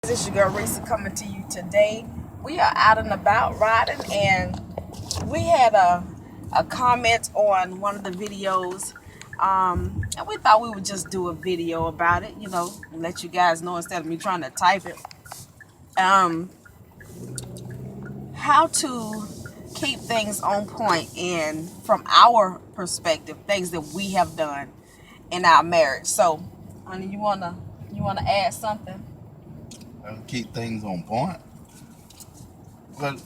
It's your girl Risa coming to you today. We are out and about riding, and we had a comment on one of the videos, and we thought we would just do a video about it, and let you guys know instead of me trying to type it. Um, how to keep things on point and from our perspective, things that we have done in our marriage. So, honey, you wanna add something? Keep things on point. But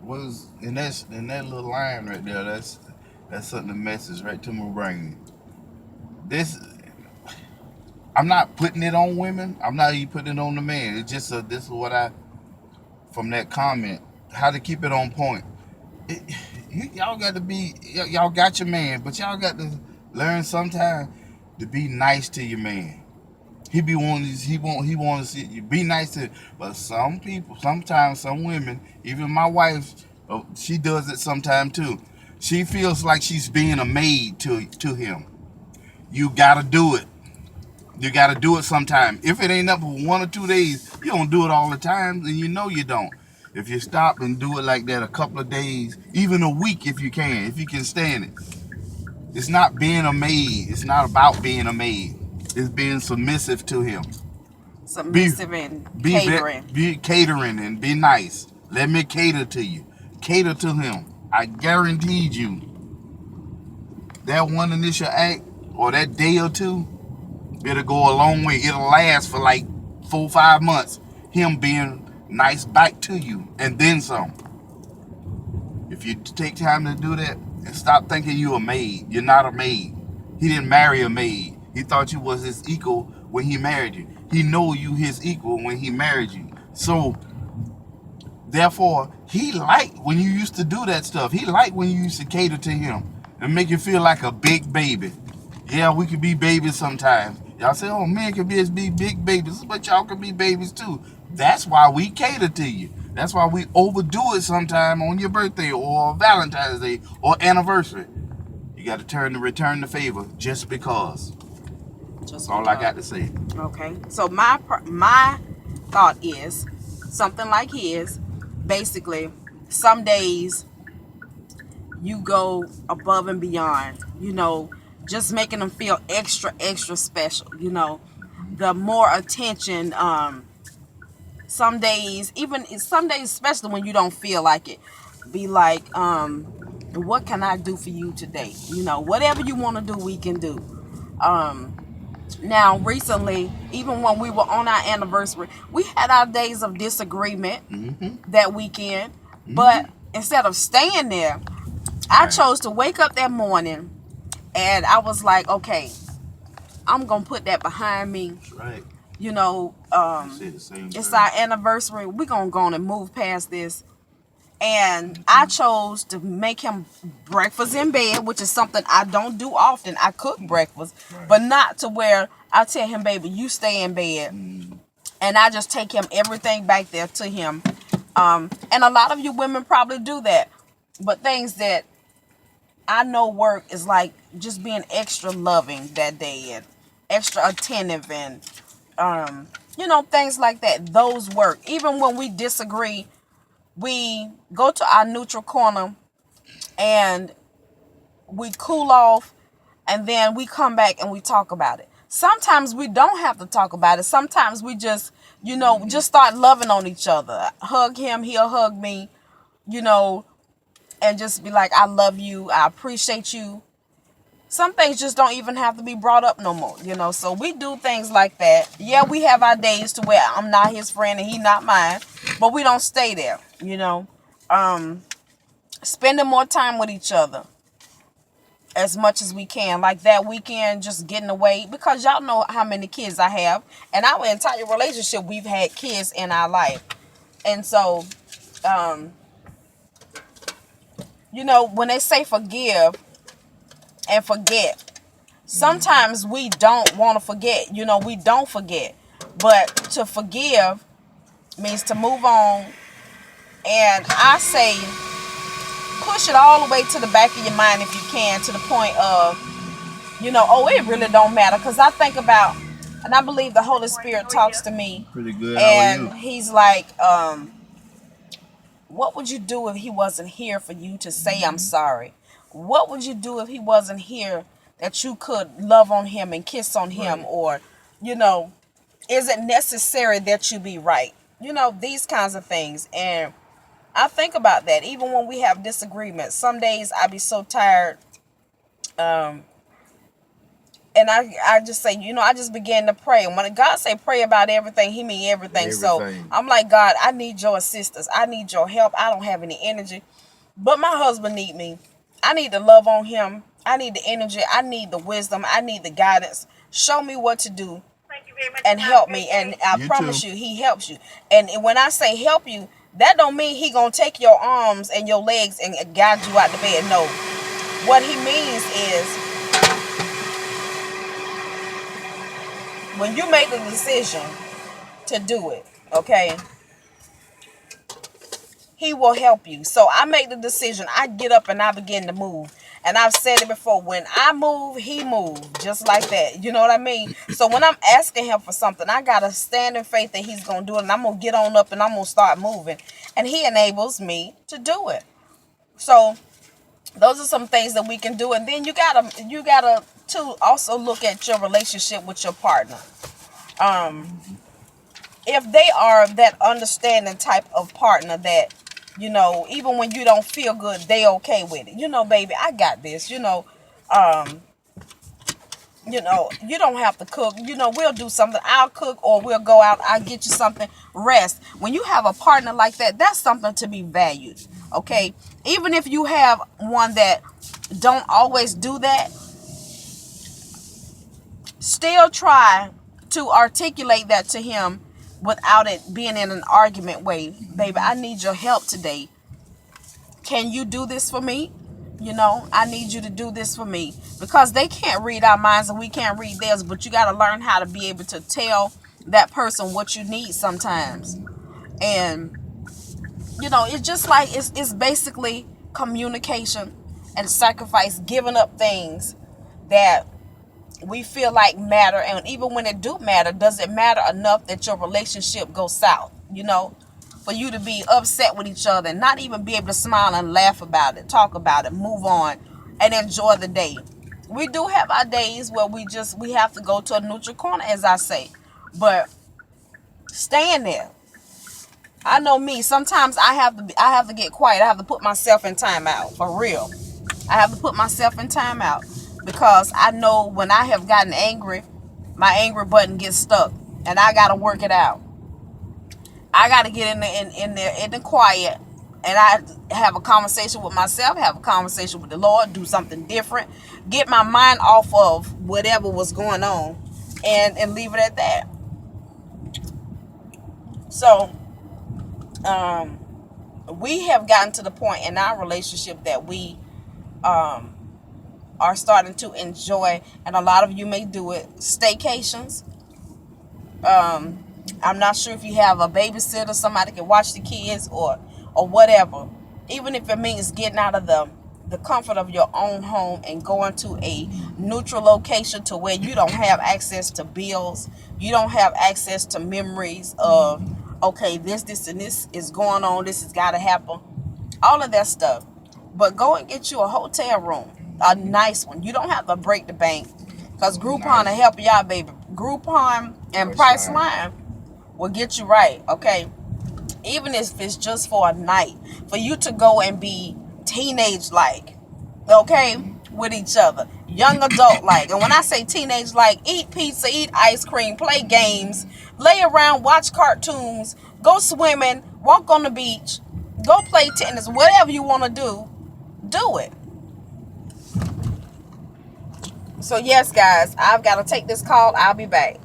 was in that little line right there, that's something that messes right to my brain. This I'm not putting it on women. I'm not even putting it on the man. It's just this is what I from that comment. How to keep it on point. It, y'all got to be y'all got your man, but y'all got to learn sometime to be nice to your man. He want to see you be nice to, but some people, sometimes some women, even my wife, she does it sometimes too. She feels like she's being a maid to him. You gotta do it. You gotta do it sometime. If it ain't up for 1 or 2 days, you don't do it all the time, and you know you don't. If you stop and do it like that a couple of days, even a week if you can stand it. It's not being a maid. It's not about being a maid. It's being submissive to him. Be Submissive and be catering. be catering and be nice. Let me cater to you. Cater to him. I guaranteed you that one initial act or that day or two, it'll go a long way. It'll last for like 4 or 5 months. Him being nice back to you and then some. If you take time to do that and stop thinking you a maid, you're not a maid. He didn't marry a maid. He thought you was his equal when he married you. He know you his equal when he married you. So therefore, he liked when you used to do that stuff. He liked when you used to cater to him and make you feel like a big baby. Yeah, we could be babies sometimes. Y'all say, oh, men can be big babies, but y'all can be babies too. That's why we cater to you. That's why we overdo it sometime on your birthday or Valentine's Day or anniversary. You got to return the favor just because. Just That's all I because. got to say. Okay. So my thought is something like his. Basically, some days you go above and beyond. Just making them feel extra special. The more attention. Some days, especially when you don't feel like it, be like, what can I do for you today? Whatever you want to do, we can do. Um, Now, recently, even when we were on our anniversary, we had our days of disagreement Mm-hmm. that weekend. Mm-hmm. But instead of staying there, I Right. chose to wake up that morning and I was like, okay, I'm going to put that behind me. That's right. You know, I say the same it's thing. our anniversary. We're going to go on and move past this. And I Mm-hmm. chose to make him breakfast in bed, which is something I don't do often. I cook breakfast, Right. but not to where I tell him, baby, you stay in bed. Mm-hmm. And I just take him everything back there to him. And a lot of you women probably do that. But things that I know work is like just being extra loving that day and extra attentive and things like that. Those work. Even when we disagree, we go to our neutral corner and we cool off, and then we come back and we talk about it. Sometimes we don't have to talk about it. Sometimes we just, just start loving on each other. Hug him, he'll hug me, you know, and just be like, I love you, I appreciate you. Some things just don't even have to be brought up no more. So we do things like that. Yeah, we have our days to where I'm not his friend and he not mine, but we don't stay there. Spending more time with each other as much as we can. Like that weekend, just getting away, because y'all know how many kids I have. And our entire relationship, we've had kids in our life. And so, um, when they say forgive and forget, sometimes we don't want to forget. We don't forget. But to forgive means to move on. And I say, push it all the way to the back of your mind if you can, to the point of, oh, it really don't matter. Because I think about And I believe the Holy Spirit talks to me, Pretty good. How are and you? he's like, what would you do if he wasn't here for you to say I'm sorry? What would you do if he wasn't here that you could love on him and kiss on him? Right. Or, you know, is it necessary that you be right? You know, these kinds of things. And I think about that even when we have disagreements. Some days I be so tired, and I just say, you know, I just began to pray. And when God say pray about everything, he mean everything. So Everything. I'm like, God, I need your assistance. I need your help. I don't have any energy. But my husband need me. I need to love on him. I need the energy. I need the wisdom. I need the guidance. Show me what to do and help me. And I You promise too. you, he helps you. And when I say help you, that don't mean he gonna take your arms and your legs and guide you out the bed. No. What he means is when you make the decision to do it, okay, he will help you. So I make the decision. I get up and I begin to move. And I've said it before. When I move, he moves. Just like that. You know what I mean? So when I'm asking him for something, I got to stand in faith that he's going to do it. And I'm going to get on up and I'm going to start moving. And he enables me to do it. So those are some things that we can do. And then you gotta to also look at your relationship with your partner. If they are that understanding type of partner that, you know, even when you don't feel good, they okay with it. You know, baby, I got this. You know, you don't have to cook. You know, we'll do something. I'll cook, or we'll go out. I'll get you something. Rest. When you have a partner like that, that's something to be valued. Okay? Even if you have one that don't always do that, still try to articulate that to him without it being in an argument way. Baby, I need your help today. Can you do this for me? You know, I need you to do this for me. Because they can't read our minds and we can't read theirs, but you got to learn how to be able to tell that person what you need sometimes. And, you know, it's just like, it's basically communication and sacrifice, giving up things that we feel like matter. And even when it do matter, does it matter enough that your relationship goes south? You know, for you to be upset with each other and not even be able to smile and laugh about it, talk about it, move on, and enjoy the day. We do have our days where we have to go to a neutral corner, as I say, but stay in there. I know me. Sometimes I have to get quiet. I have to put myself in timeout, for real. I have to put myself in timeout because I know when I have gotten angry, my angry button gets stuck, and I gotta work it out. I gotta get in the quiet, and I have a conversation with myself, have a conversation with the Lord, do something different, get my mind off of whatever was going on, and leave it at that. So, we have gotten to the point in our relationship that we are starting to enjoy, and a lot of you may do it, staycations. I'm not sure if you have a babysitter, somebody can watch the kids, or whatever. Even if it means getting out of the comfort of your own home and going to a neutral location to where you don't have access to bills, you don't have access to memories of, okay, this and this is going on, this has got to happen, all of that stuff. But go and get you a hotel room, a nice one. You don't have to break the bank, because Groupon will help you out, baby. Groupon and Priceline will get you right, okay? Even if it's just for a night, for you to go and be teenage-like, okay, with each other, young adult-like. And when I say teenage-like, eat pizza, eat ice cream, play games, lay around, watch cartoons, go swimming, walk on the beach, go play tennis, whatever you want to do it. So yes, guys, I've got to take this call. I'll be back.